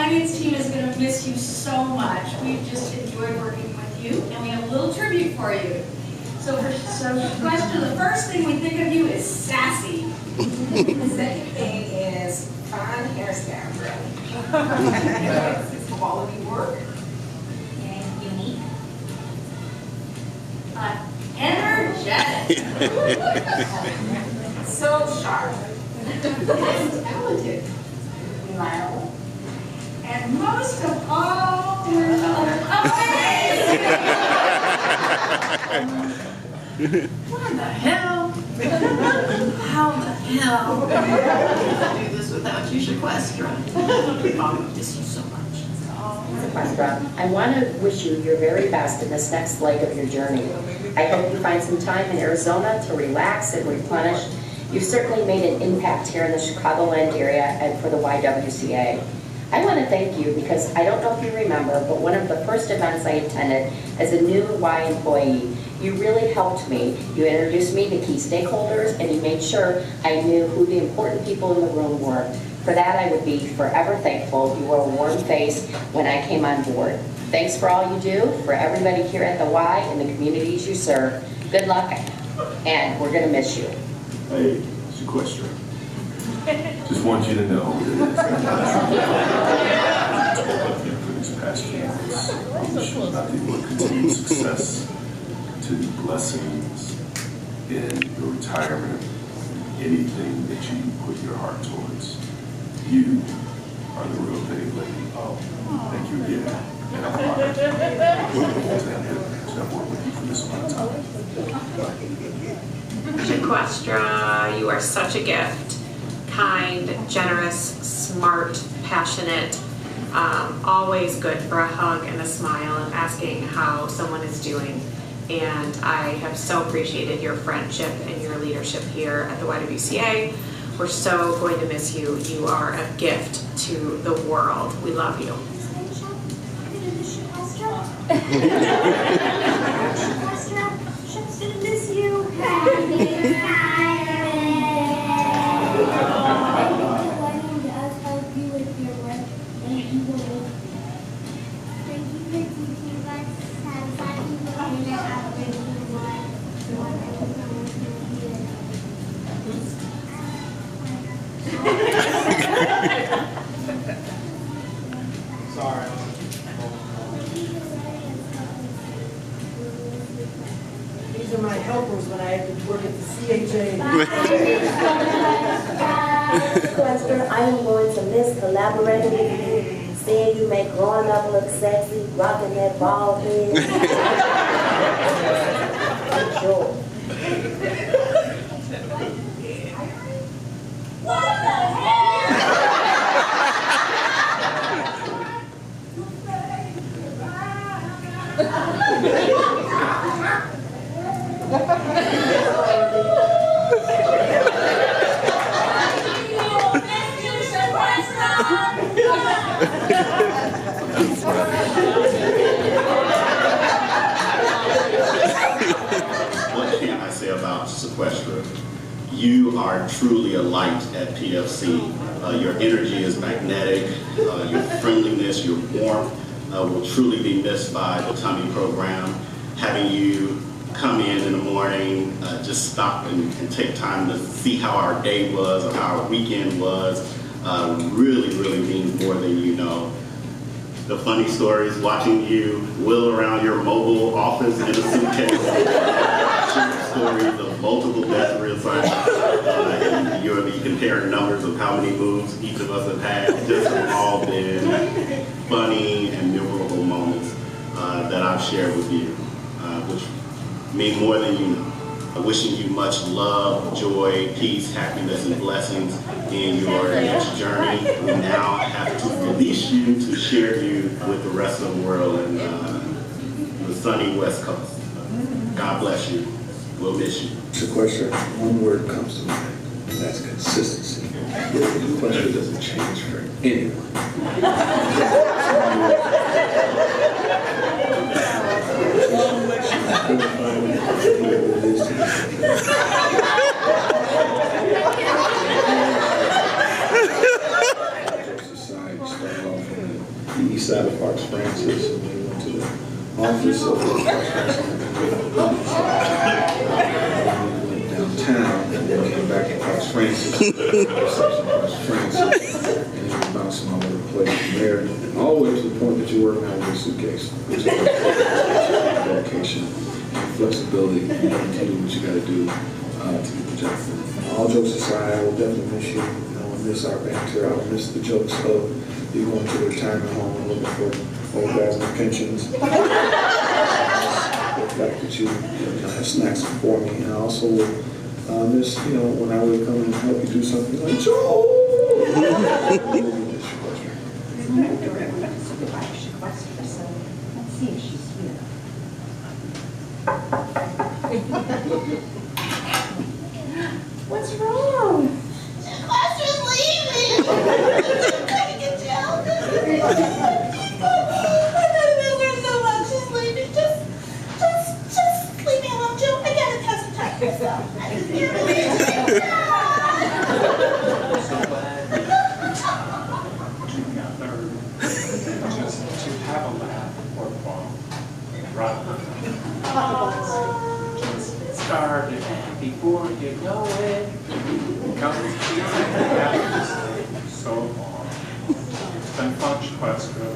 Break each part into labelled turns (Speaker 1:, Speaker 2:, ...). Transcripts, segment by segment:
Speaker 1: finance team is going to miss you so much. We've just enjoyed working with you, and we have a little tribute for you. So Shquestra, the first thing we think of you is sassy.
Speaker 2: The second thing is fine hairstyle, really. It's quality work and unique.
Speaker 1: Energetic.
Speaker 2: So sharp. Talented. Reliable.
Speaker 1: And most of all, we're amazing.
Speaker 3: What the hell? How the hell? I can't do this without you, Shquestra. I miss you so much.
Speaker 4: Shquestra, I want to wish you your very best in this next leg of your journey. I hope you find some time in Arizona to relax and replenish. You've certainly made an impact here in the Chicagoland area and for the YWCA. I want to thank you because I don't know if you remember, but one of the first events I attended as a new Y employee, you really helped me. You introduced me to key stakeholders and you made sure I knew who the important people in the room were. For that, I would be forever thankful. You were a warm face when I came on board. Thanks for all you do for everybody here at the Y and the communities you serve. Good luck, and we're going to miss you.
Speaker 5: Hey, Shquestra. Just want you to know for these past few months, I wish you nothing but continued success, continued blessings in your retirement, anything that you put your heart towards. You are the real thing, lady. Thank you again. And I'm honored to have worked with you for this amount of time.
Speaker 6: Shquestra, you are such a gift. Kind, generous, smart, passionate, always good for a hug and a smile and asking how someone is doing. And I have so appreciated your friendship and your leadership here at the YWCA. We're so going to miss you. You are a gift to the world. We love you.
Speaker 7: Shquestra, miss you.
Speaker 8: Sorry. These are my helpers when I work at the CHA.
Speaker 7: Shquestra, I am going to miss collaborating with you, seeing you make growing up look sexy, rocking that bald head. Sure. What the hell?
Speaker 9: What can I say about Shquestra? You are truly a light at PFC. Your energy is magnetic. Your friendliness, your warmth will truly be missed by the Tummy program. Having you come in the morning, just stop and take time to see how our day was or how our weekend was, really, really means more than you know. The funny stories, watching you wheel around your mobile office in a suitcase, stories of multiple death reassignments, you're the comparing numbers of how many moves each of us have had, just have all been funny and memorable moments that I've shared with you, which mean more than you know. Wishing you much love, joy, peace, happiness, and blessings in your next journey. We now have to release you to share you with the rest of the world and the sunny West Coast. God bless you. We'll miss you.
Speaker 5: Shquestra, one word comes to mind, and that's consistency. Shquestra doesn't change for anyone. Society started off
Speaker 10: Francis, and we went to the office of Coach Francis, and then we went downtown, and then came back to Coach Francis, and then we bounced my little place from there, and all the way to the point that you're working out of your suitcase, which is dedication and flexibility, and you do what you got to do to get the job done. All jokes aside, I will definitely miss you. I will miss our banter. I will miss the jokes of you going to the retirement home and looking for old guys and pensions. The fact that you have snacks for me, and I also will miss, when I would come and help you do something like Joe.
Speaker 2: Let's see if she's here. What's wrong?
Speaker 11: Shquestra's leaving. I can tell. I miss her so much. She's leaving. Just leave me alone, Joe. I gotta have some time for myself. I just can't believe it.
Speaker 12: Just to have a laugh or fall. Just start it before you know it. Comes so long. It's been fun, Shquestra.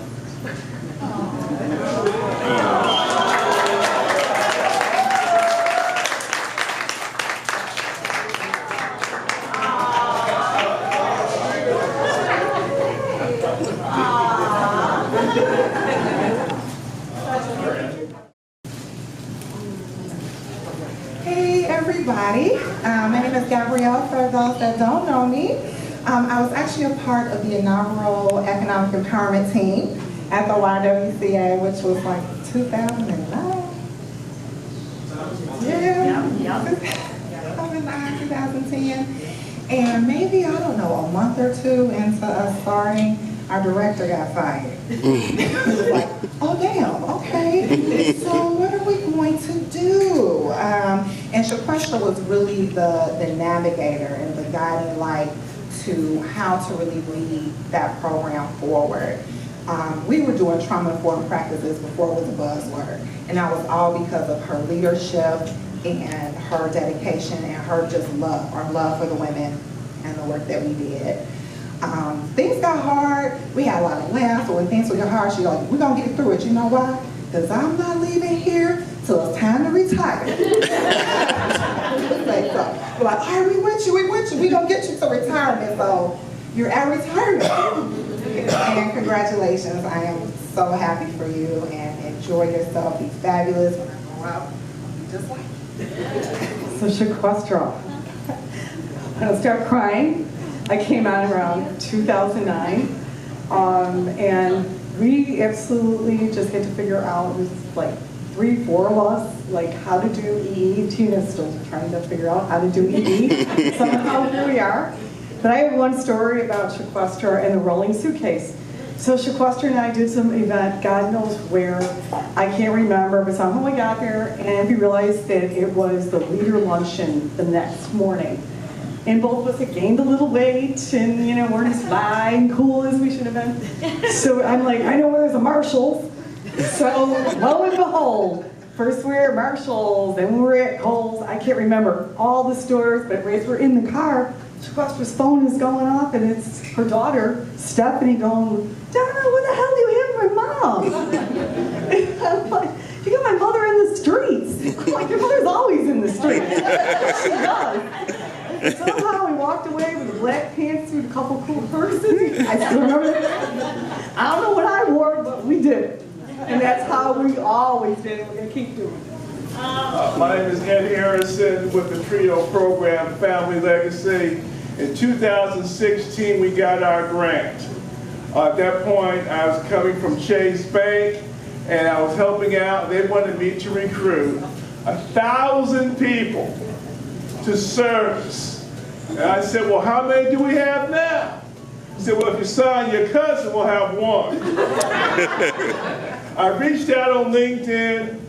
Speaker 13: Hey everybody, my name is Gabrielle, for those that don't know me. I was actually a part of the inaugural economic empowerment team at the YWCA, which was like 2009. Yeah, 2009, 2010. And maybe, I don't know, a month or two into us starting, our director got fired. It was like, oh damn, okay, so what are we going to do? And Shquestra was really the navigator and the guiding light to how to really lead that program forward. We were doing trauma-informed practices before it was a buzzword, and that was all because of her leadership and her dedication and her just love, our love for the women and the work that we did. Things got hard. We had a lot of laughs, but when things would get hard, she was like, we're gonna get through it. You know why? Because I'm not leaving here till it's time to retire. We're like, all right, we with you, we gonna get you to retirement, so you're at retirement. And congratulations, I am so happy for you, and enjoy yourself, be fabulous when I go out, be just like you.
Speaker 14: So Shquestra, I'll start crying. I came out around 2009, and we absolutely just had to figure out, it was like 3-4 of us, like how to do EE. Tina's still trying to figure out how to do EE. Somehow here we are. But I have one story about Shquestra and the rolling suitcase. So Shquestra and I did some event, God knows where, I can't remember, but somehow we got there and we realized that it was the leader luncheon the next morning. And both of us had gained a little weight and, weren't as fine, cool as we should have been. So I'm like, I know where there's a Marshall's. So lo and behold, first we were at Marshall's, then we were at Kohl's. I can't remember all the stores, but as we're in the car, Shquestra's phone is going off, and it's her daughter, Stephanie, going, Donna, what the hell do you have my mom? And I'm like, you got my mother in the streets. I'm like, your mother's always in the streets. She does. Somehow we walked away with a black pantsuit, a couple cool purses. I still remember that. I don't know what I wore, but we did it. And that's how we always did it. We're going to keep doing it.
Speaker 15: My name is Ed Harrison with the TRIO program, Family Legacy. In 2016, we got our grant. At that point, I was coming from Chase Bank, and I was helping out. They wanted me to recruit 1,000 people to service. And I said, well, how many do we have now? He said, well, if you sign your cousin, we'll have one. I reached out on LinkedIn.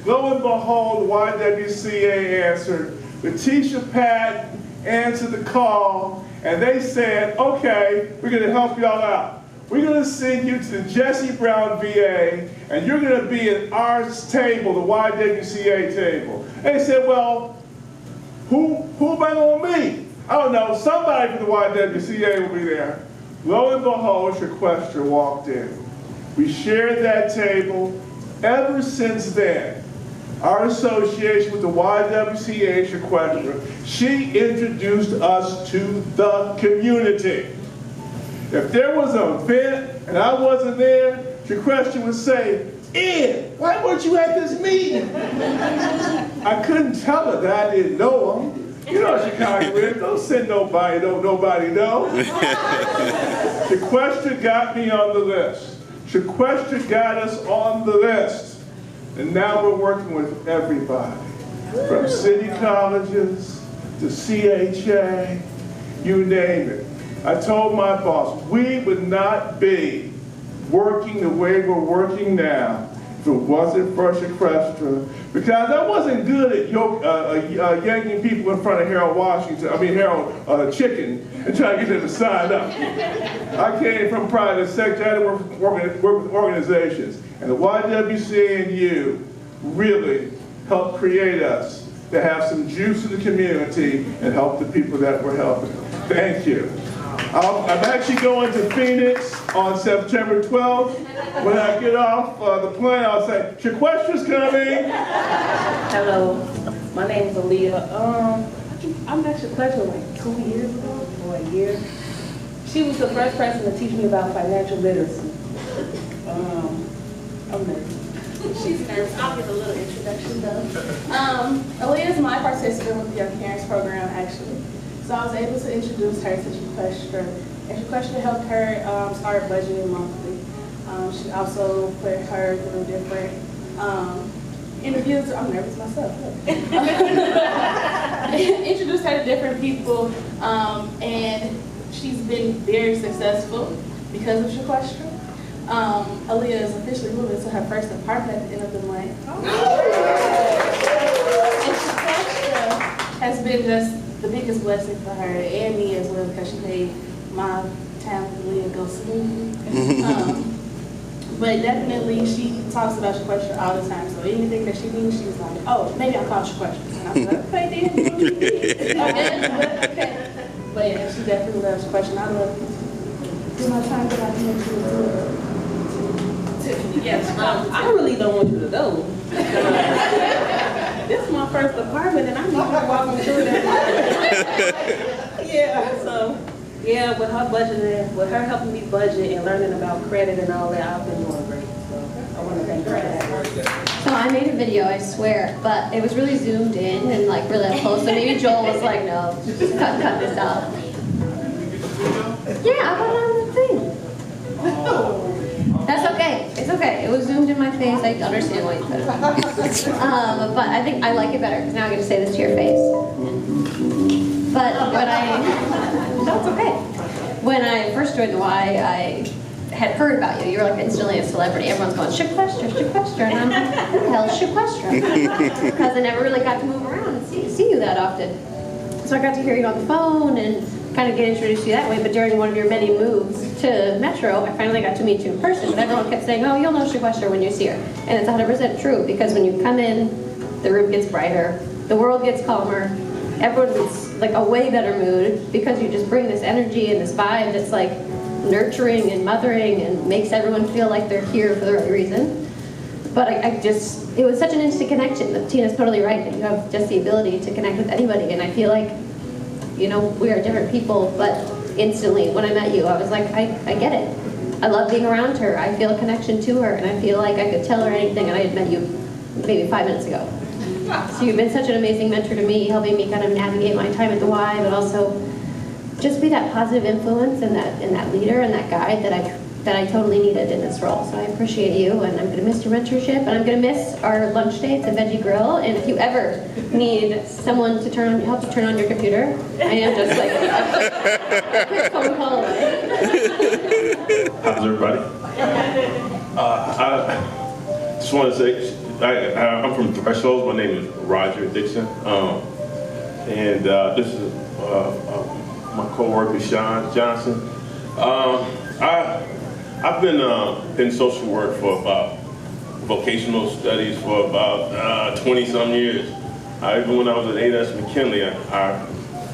Speaker 15: Lo and behold, YWCA answered. Letitia Patton answered the call, and they said, okay, we're going to help y'all out. we're going to send you to the Jesse Brown VA, and you're going to be at our table, the YWCA table. And they said, well, who am I going to meet? I don't know, somebody from the YWCA will be there. Lo and behold, Shquestra walked in. We shared that table. Ever since then, our association with the YWCA Chicago, she introduced us to the community. If there was an event and I wasn't there, Shquestra would say, Ed, why weren't you at this meeting? I couldn't tell her that I didn't know him. You know Chicago is, don't send nobody, don't nobody know. Shquestra got me on the list. Shquestra got us on the list. And now we're working with everybody. From city colleges to CHA, you name it. I told my boss, we would not be working the way we're working now if it wasn't for Shquestra. Because I wasn't good at yanking people in front of Harold Chicken, and trying to get them to sign up. I came from private sector, I had to work with organizations. And the YWCA and you really helped create us to have some juice in the community and help the people that we're helping. Thank you. I'm actually going to Phoenix on September 12th. When I get off the plane, I'll say, Shquestra's coming.
Speaker 16: Hello, my name is Aaliyah. I met Shquestra like 2 years ago, or a year. She was the first person to teach me about financial literacy. I'm nervous.
Speaker 17: She's nervous. I'll give a little introduction though. Aaliyah is my participant with the Young Parents Program actually. So I was able to introduce her to Shquestra, and Shquestra helped her start budgeting monthly. She also put her through different interviews. I'm nervous myself. Introduced her to different people, and she's been very successful because of Shquestra. Aaliyah is officially moving to her first apartment at the end of the month. And Shquestra has been just the biggest blessing for her and me as well, because she made my time with Aaliyah go smoothly. But definitely she talks about Shquestra all the time, so anything that she needs, she's like, oh, maybe I'll call Shquestra. And I'm like, okay, then. Okay. But yeah, she definitely loves Shquestra. I love do my time that I can do.
Speaker 16: Yes, I really don't want you to go. This is my first apartment, and I'm even walking through that. Yeah, so yeah, with her budgeting, with her helping me budget and learning about credit and all that, I've been doing great. So I want to thank her for that.
Speaker 2: So I made a video, I swear, but it was really zoomed in and like really up close. So maybe Joel was like, no, just cut this out. Yeah, I got it on the thing. That's okay. It's okay. It was zoomed in my face. I understand why you put it. But I think I like it better because now I get to say this to your face. But that's okay. When I first joined the Y, I had heard about you. You were like instantly a celebrity. Everyone's going, Shquestra, Shquestra. And I'm like, who the hell is Shquestra? Because I never really got to move around and see you that often. So I got to hear you on the phone and kind of get introduced to you that way. But during one of your many moves to Metro, I finally got to meet you in person. But everyone kept saying, oh, you'll know Shquestra when you see her. And it's 100% true, because when you come in, the room gets brighter, the world gets calmer, everyone's like a way better mood, because you just bring this energy and this vibe that's like nurturing and mothering and makes everyone feel like they're here for the right reason. But it was such an instant connection. Tina's totally right that you have just the ability to connect with anybody. And I feel like, you know, we are different people, but instantly when I met you, I was like, I get it. I love being around her. I feel a connection to her, and I feel like I could tell her anything, and I had met you maybe 5 minutes ago. So you've been such an amazing mentor to me, helping me kind of navigate my time at the Y, but also just be that positive influence and that leader and that guide that I totally needed in this role. So I appreciate you, and I'm going to miss your mentorship, and I'm going to miss our lunch dates at Veggie Grill. And if you ever need someone to help you turn on your computer, I am just like a quick phone call away.
Speaker 18: How's everybody? I just want to say, I'm from Thresholds. My name is Roger Dixon, and this is my coworker Sean Johnson. I've been in social work for about, vocational studies for about 20-some years. Even when I was at A.S. McKinley, I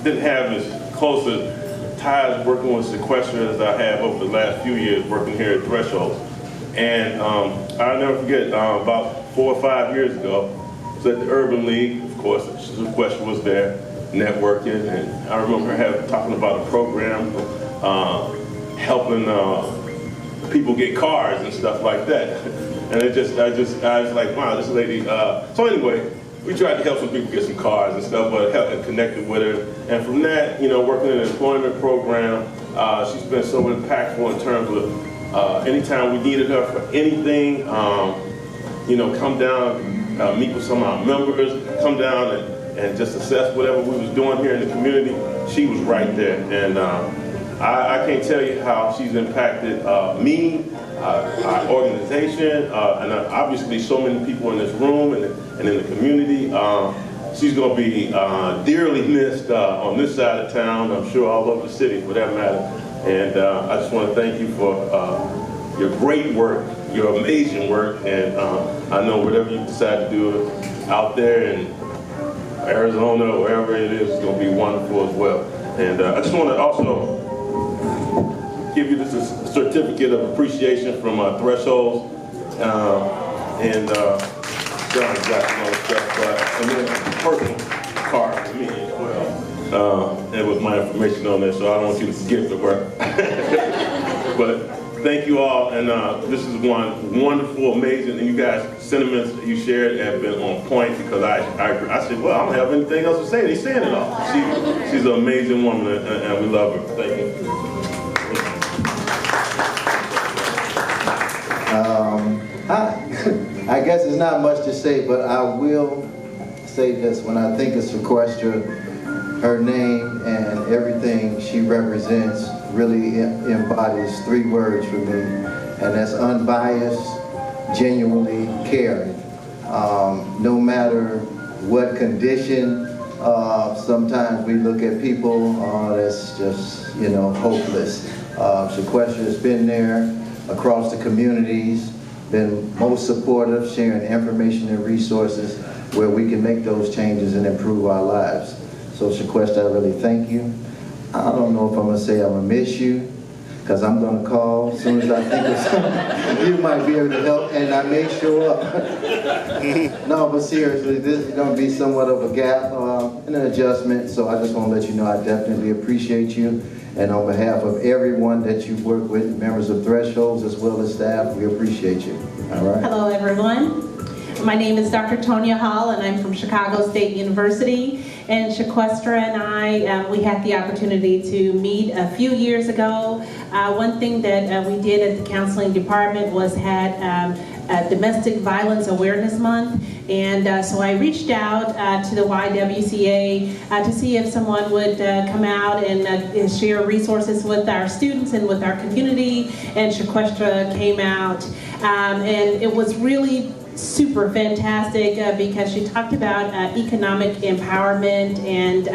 Speaker 18: didn't have as close a ties working with Shquestra as I have over the last few years working here at Thresholds. And I'll never forget, about 4 or 5 years ago, I was at the Urban League. Of course, Shquestra was there, networking, and I remember her talking about a program helping people get cars and stuff like that. And I was like, wow, this lady. So anyway, we tried to help some people get some cars and stuff, but helped and connected with her. And from that, working in an employment program, she's been so impactful in terms of anytime we needed her for anything, come down, meet with some of our members, come down and just assess whatever we was doing here in the community. She was right there. And I can't tell you how she's impacted me, our organization, and obviously so many people in this room and in the community. She's going to be dearly missed on this side of town, I'm sure all over the city for that matter. And I just want to thank you for your great work, your amazing work, and I know whatever you decide to do out there in Arizona or wherever it is going to be wonderful as well. And I just want to also give you this certificate of appreciation from Thresholds, and John got some other stuff, and then a personal card for me as well. And with my information on there, so I don't want you to forget the work. But thank you all, and this is one wonderful, amazing, and you guys' sentiments that you shared have been on point, because I said, well, I don't have anything else to say. He's saying it all. She's an amazing woman, and we love her. Thank you.
Speaker 19: Hi. I guess there's not much to say, but I will say this. When I think of Shquestra, her name and everything she represents really embodies 3 words for me, and that's unbiased, genuinely caring. No matter what condition, sometimes we look at people, that's just, hopeless. Shquestra has been there across the communities, been most supportive, sharing information and resources where we can make those changes and improve our lives. So Shquestra, I really thank you. I don't know if I'm gonna say I'm gonna miss you, because I'm gonna call as soon as I think of something you might be able to help, and I may show up. No, but seriously, this is gonna be somewhat of a gap and an adjustment, so I just wanna let you know I definitely appreciate you. And on behalf of everyone that you work with, members of Thresholds as well as staff, we appreciate you. All right?
Speaker 20: Hello, everyone. My name is Dr. Tonya Hall, and I'm from Chicago State University. And Shquestra and I, we had the opportunity to meet a few years ago. One thing that we did at the counseling department was had Domestic Violence Awareness Month. And so I reached out to the YWCA to see if someone would come out and share resources with our students and with our community. And Shquestra came out. And it was really super fantastic because she talked about economic empowerment, and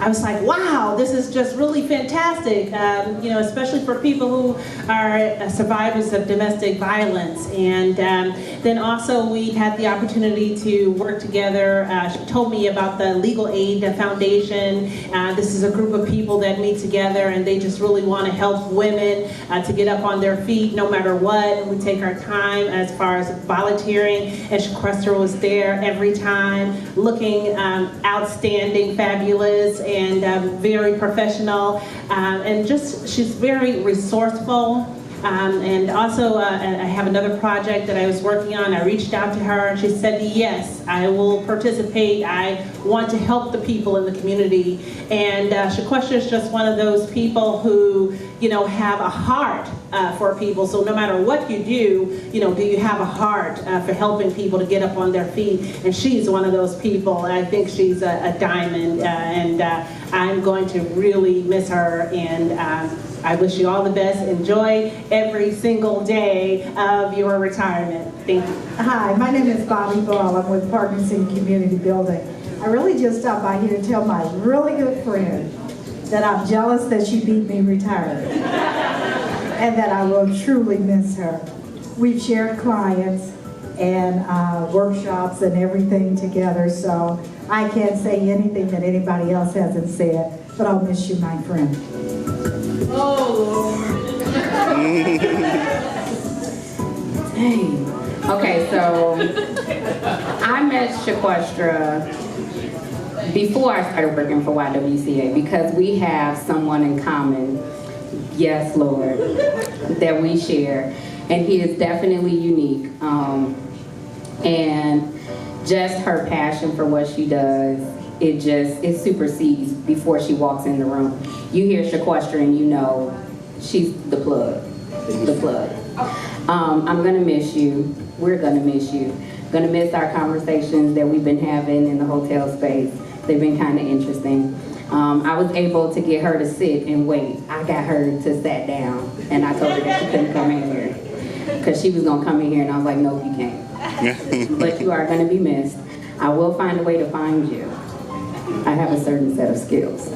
Speaker 20: I was like, wow, this is just really fantastic, especially for people who are survivors of domestic violence. And then also we had the opportunity to work together. She told me about the Legal Aid Foundation. This is a group of people that meet together, and they just really want to help women to get up on their feet no matter what. We take our time as far as volunteering, and Shquestra was there every time, looking outstanding, fabulous, and very professional, and just she's very resourceful. And also, I have another project that I was working on. I reached out to her, and she said, yes, I will participate. I want to help the people in the community. And Shquestra is just one of those people who, have a heart for people. So no matter what you do, do you have a heart for helping people to get up on their feet? And she's one of those people. I think she's a diamond, and I'm going to really miss her. And I wish you all the best. Enjoy every single day of your retirement. Thank you.
Speaker 21: Hi, my name is Bobby Ball. I'm with Parkinson Community Building. I really just stopped by here to tell my really good friend that I'm jealous that she beat me retired. and that I will truly miss her. We've shared clients and workshops and everything together, so I can't say anything that anybody else hasn't said, but I'll miss you, my friend.
Speaker 17: Oh,
Speaker 4: Dang. Okay, so I met Shquestra before I started working for YWCA because we have someone in common, yes, Lord, that we share. And he is definitely unique. And just her passion for what she does, it supersedes before she walks in the room. You hear Shquestra and you know she's the plug, the plug. I'm gonna miss you. We're gonna miss you. Gonna miss our conversations that we've been having in the hotel space. They've been kind of interesting. I was able to get her to sit and wait. I got her to sit down, and I told her that she couldn't come in here because she was gonna come in here, and I was like, no, you can't. But you are gonna be missed. I will find a way to find you. I have a certain set of skills.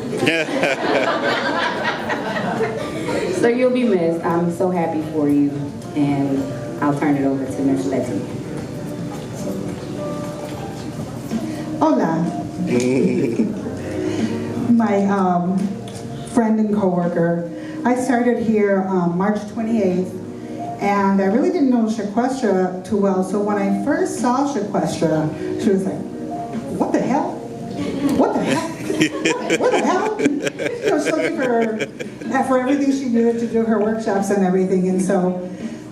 Speaker 4: So you'll be missed. I'm so happy for you, and I'll turn it over to Ms. Letty.
Speaker 21: Hola. My friend and coworker. I started here March 28th, and I really didn't know Shquestra too well, so when I first saw Shquestra, she was like, what the hell? What the hell? What the hell? You know, so for everything she needed to do her workshops and everything, and so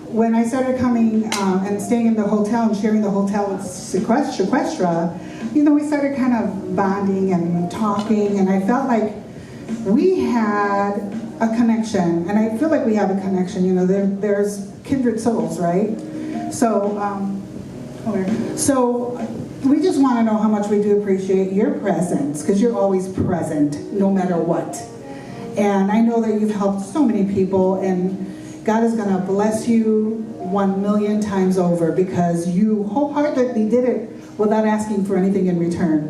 Speaker 21: when I started coming and staying in the hotel and sharing the hotel with Shquestra, you know, we started kind of bonding and talking, and I felt like we had a connection, and I feel like we have a connection. You know, there's kindred souls, right? So, we just want to know how much we do appreciate your presence, because you're always present, no matter what. And I know that you've helped so many people, and God is going to bless you 1,000,000 times over because you wholeheartedly did it without asking for anything in return.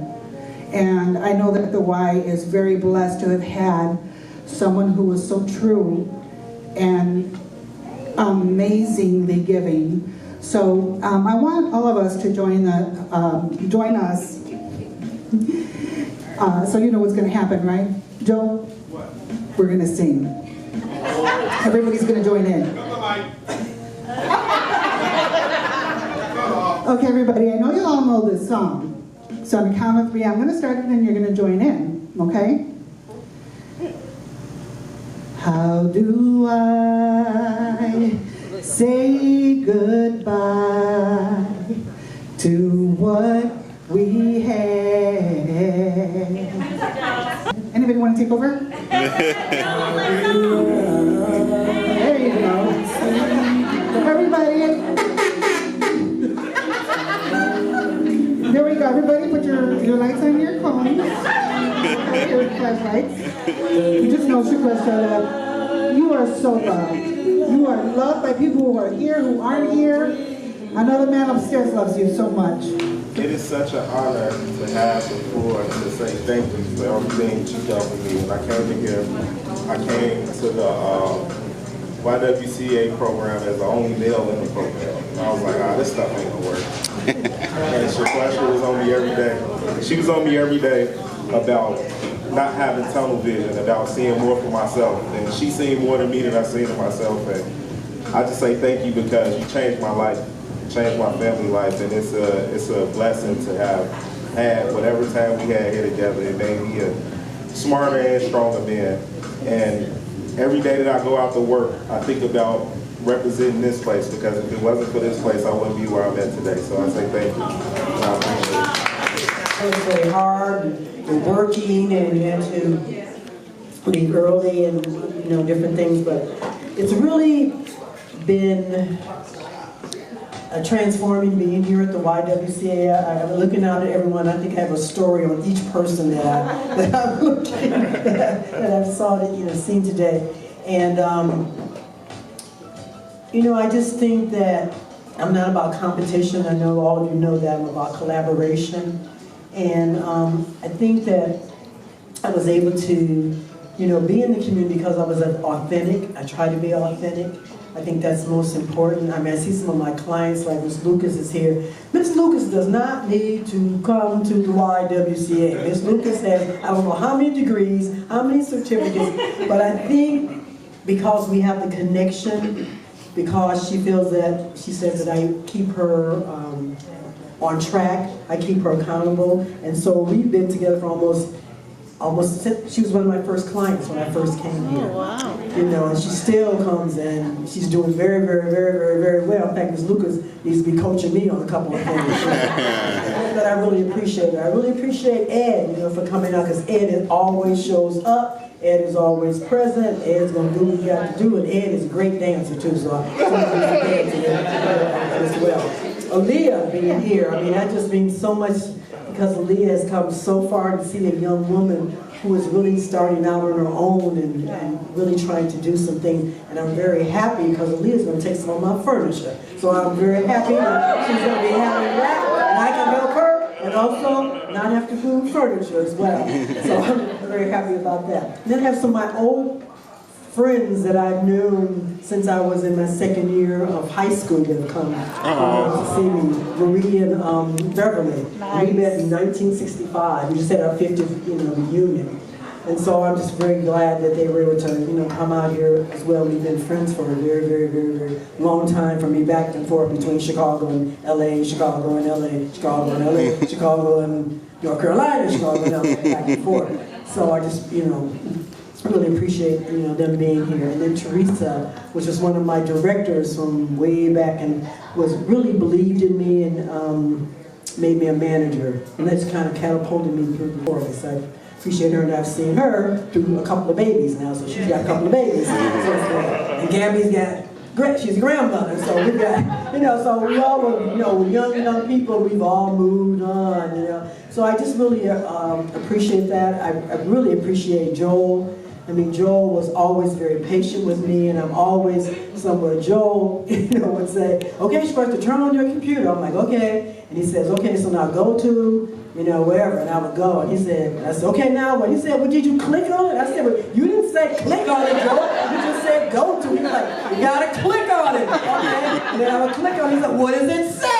Speaker 21: And I know that the Y is very blessed to have had someone who was so true and amazingly giving. So I want all of us to join us. So you know what's going to happen, right? Joe? What? We're going to sing. Everybody's going to join in. Okay, everybody, I know you all know this song. So on the count of 3, I'm going to start it and you're going to join in, okay? How do I say goodbye to what we had? Anybody want to take over? There you go. Everybody. There we go. Everybody put your lights on your phones. Your flashlights. You just know, Shquestra, that you are so loved. You are loved by people who are here, who aren't here. Another man upstairs loves you so much.
Speaker 1: It is such an honor to have the floor to say thank you for everything that you've done for me. When I came to here, I came to the YWCA program as the only male in the program. And I was like, this stuff ain't gonna work. And Shquestra was on me every day. She was on me every day about not having tunnel vision, about seeing more for myself. And she seen more than me than I seen in myself. And I just say thank you because you changed my life, you changed my family life, and it's a blessing to have had whatever time we had here together. It made me a smarter and stronger man. And every day that I go out to work, I think about representing this place, because if it wasn't for this place, I wouldn't be where I'm at today. So I say thank you. And I appreciate it.
Speaker 8: It was very hard. We're working and we had to leave early and different things, but it's really been a transforming being here at the YWCA. I'm looking out at everyone. I think I have a story on each person that I've looked at, that I've seen today. And I just think that I'm not about competition. I know all of you know that. I'm about collaboration. And I think that I was able to you know, be in the community because I was authentic. I try to be authentic. I think that's most important. I mean, I see some of my clients, like Ms. Lucas is here. Ms. Lucas does not need to come to the YWCA. Ms. Lucas has, I don't know how many degrees, how many certificates, but I think because we have the connection, because she feels that, she says that I keep her on track, I keep her accountable, and so we've been together for almost since she was one of my first clients when I first came here. Oh, wow. You know, and she still comes and she's doing very, very, very, very, very well. In fact, Ms. Lucas needs to be coaching me on a couple of things. But I really appreciate it. I really appreciate Ed, you know, for coming out, because Ed always shows up. Ed is always present. Ed's going to do what he got to do, and Ed is a great dancer too, so I'm as well. Aaliyah being here, I mean, that just means so much, because Aaliyah has come so far to see a young woman who is really starting out on her own and really trying to do some things. And I'm very happy because Aaliyah is going to take some of my furniture. So I'm very happy that she's going to be having that, and I can help her, and also not have to move furniture as well. So I'm very happy about that. And then I have some of my old friends that I've known since I was in my second year of high school that have come to see me. Marie and Beverly. Nice. We met in 1965. We just had our 50th, you know, reunion. And so I'm just very glad that they were able to, you know, come out here as well. We've been friends for a very, very, very, very long time, for me back and forth between Chicago and LA, Chicago and LA, Chicago and LA, Chicago and North Carolina, Chicago and LA, back and forth. So I just, you know, I really appreciate, you know, them being here. And then Teresa, which is one of my directors from way back, and was really believed in me and made me a manager. And that's kind of catapulted me through the course. I appreciate her, and I've seen her through a couple of babies now, so she's got a couple of babies. And Gabby's got, she's a grandmother, so we got, you know, so we all were, you know, young people, we've all moved on, you know. So I just really appreciate that. I really appreciate Joel. I mean, Joel was always very patient with me, and I'm always somewhere. Joel, you know, would say, okay, Shquestra, turn on your computer. I'm like, okay. And he says, okay, so now go to, you know, wherever. And I would go. And he said, I said, okay, now what? He said, well, did you click on it? I said, well, you didn't say click on it, Joel. You just said go to. He was like, you gotta click on it. Okay. And then I would click on it. He said, what does it say?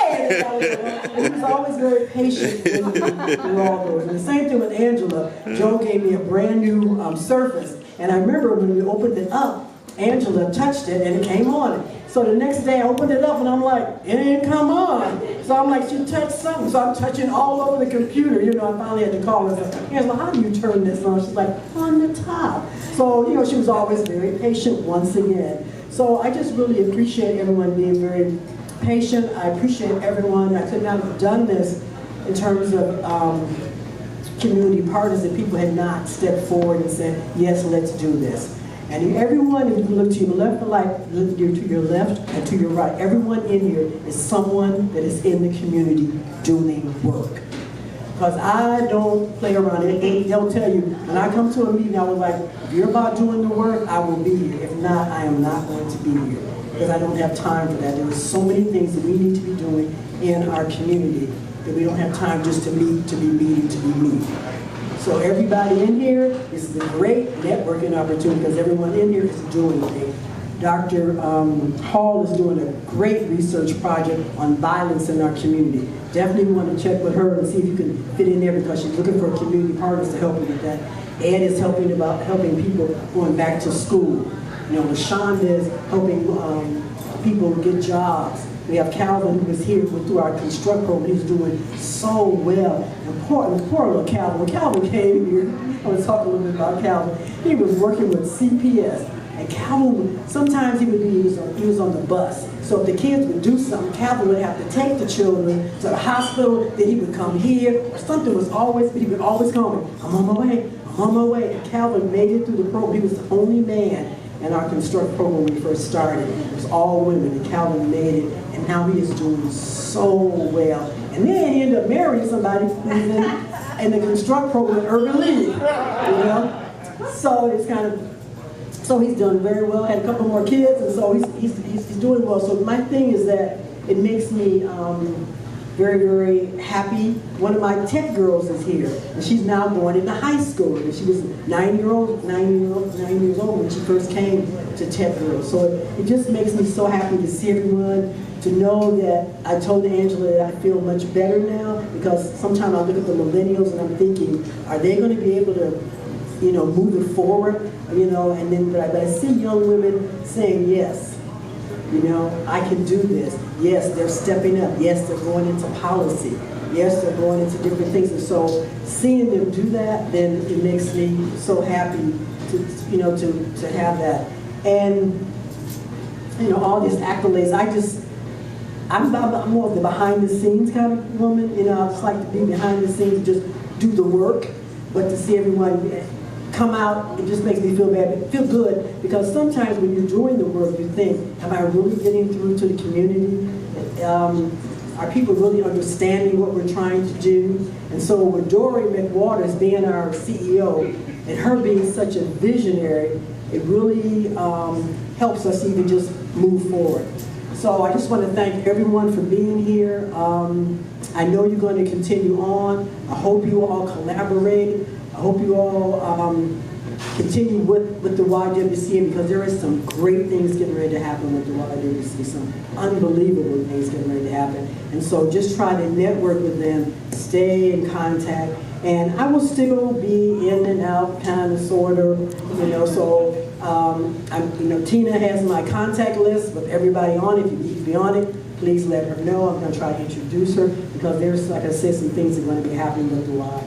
Speaker 8: And he was always very patient through all those. And the same thing with Angela. Joel gave me a brand new Surface. And I remember when we opened it up, Angela touched it and it came on. So the next day I opened it up and I'm like, it didn't come on. So I'm like, she touched something. So I'm touching all over the computer. You know, I finally had to call her and say, Angela, how do you turn this on? She's like, on the top. So, you know, she was always very patient once again. So I just really appreciate everyone being very patient. I appreciate everyone. I could not have done this in terms of community partners if people had not stepped forward and said, yes, let's do this. And everyone, if you look to your left and to your left and to your right, everyone in here is someone that is in the community doing work. Because I don't play around. They'll tell you, when I come to a meeting, I was like, if you're about doing the work, I will be here. If not, I am not going to be here. Because I don't have time for that. There are so many things that we need to be doing in our community that we don't have time just to meet, to be meeting, to be meeting. So everybody in here, this is a great networking opportunity because everyone in here is doing things. Dr. Hall is doing a great research project on violence in our community. Definitely want to check with her and see if you can fit in there because she's looking for community partners to help you with that. Ed is helping people going back to school. You know, LaShonda is helping people get jobs. We have Calvin who was here through our construct program. He's doing so well. And poor little Calvin. When Calvin came here, I was talking a little bit about Calvin. He was working with CPS. And Calvin, sometimes he was on the bus. So if the kids would do something, Calvin would have to take the children to the hospital, then he would come here, or something was always, but he would always call me, I'm on my way, I'm on my way. And Calvin made it through the program. He was the only man in our construct program when we first started. It was all women, and Calvin made it, and now he is doing so well. And then he ended up marrying somebody who's in the construct program at Urban League, you know? So it's kind of, so he's done very well, had a couple more kids, and so he's doing well. So my thing is that it makes me very, very happy. One of my tech girls is here, and she's now going into high school. And she was 9 years old when she first came to Tech Girls. So it just makes me so happy to see everyone, to know that I told Angela that I feel much better now, because sometimes I look at the millennials and I'm thinking, are they going to be able to, you know, move it forward, you know? And then, but I see young women saying yes. You know, I can do this. Yes, they're stepping up. Yes, they're going into policy. Yes, they're going into different things. And so seeing them do that, then it makes me so happy to, you know, to have that. And, you know, all these accolades, I'm more of the behind the scenes kind of woman. You know, I just like to be behind the scenes, just do the work. But to see everyone come out, it just makes me feel good, because sometimes when you're doing the work, you think, am I really getting through to the community? Are people really understanding what we're trying to do? And so with Dory McWaters being our CEO, and her being such a visionary, it really helps us even just move forward. So I just want to thank everyone for being here. I know you're going to continue on. I hope you all collaborate. I hope you all continue with the YWCA, because there is some great things getting ready to happen with the YWCA, some unbelievable things getting ready to happen. And so just try to network with them, stay in contact, and I will still be in and out, kind of, sort of, you know, so you know, Tina has my contact list with everybody on it. If you need to be on it, please let her know. I'm going to try to introduce her, because there's, like I said, some things that are going to be happening with the Y.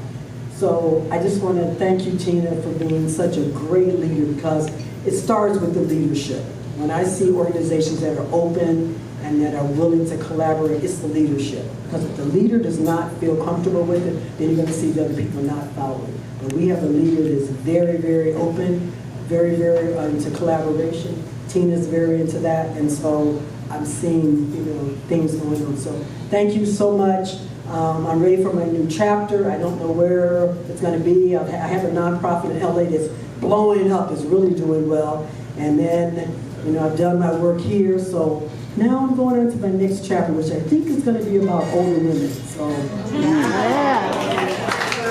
Speaker 8: So I just want to thank you, Tina, for being such a great leader, because it starts with the leadership. When I see organizations that are open and that are willing to collaborate, it's the leadership. Because if the leader does not feel comfortable with it, then you're going to see the other people not following. But we have a leader that's very, very open, very, very into collaboration. Tina's very into that, and so I'm seeing, you know, things going on. So thank you so much. I'm ready for my new chapter. I don't know where it's going to be. I have a nonprofit in LA that's blowing up, is really doing well. And then, you know, I've done my work here, so now I'm going into my next chapter, which I think is going to be about older women. So we're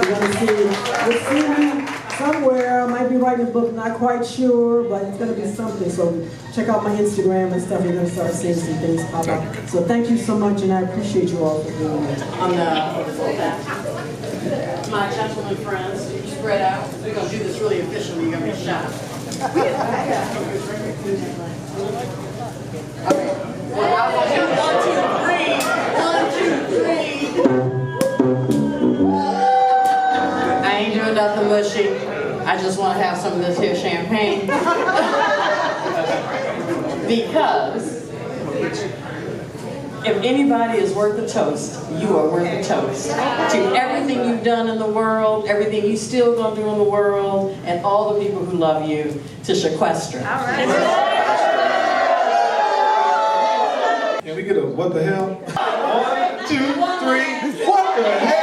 Speaker 8: going to see, we'll see me somewhere. I might be writing a book, not quite sure, but it's going to be something. So check out my Instagram and stuff. You're going to start seeing some things pop up. So thank you so much, and I appreciate you all for doing it.
Speaker 3: My gentlemen friends, spread out. We're going to do this really officially. You're going to be shot. I ain't doing nothing mushy. I just want to have some of this here champagne. Because if anybody is worth a toast, you are worth a toast. To everything you've done in the world, everything you still going to do in the world, and all the people who love you, to Shquestra.
Speaker 10: All right. Can we get a what the hell? 1, 2, 3, what the hell?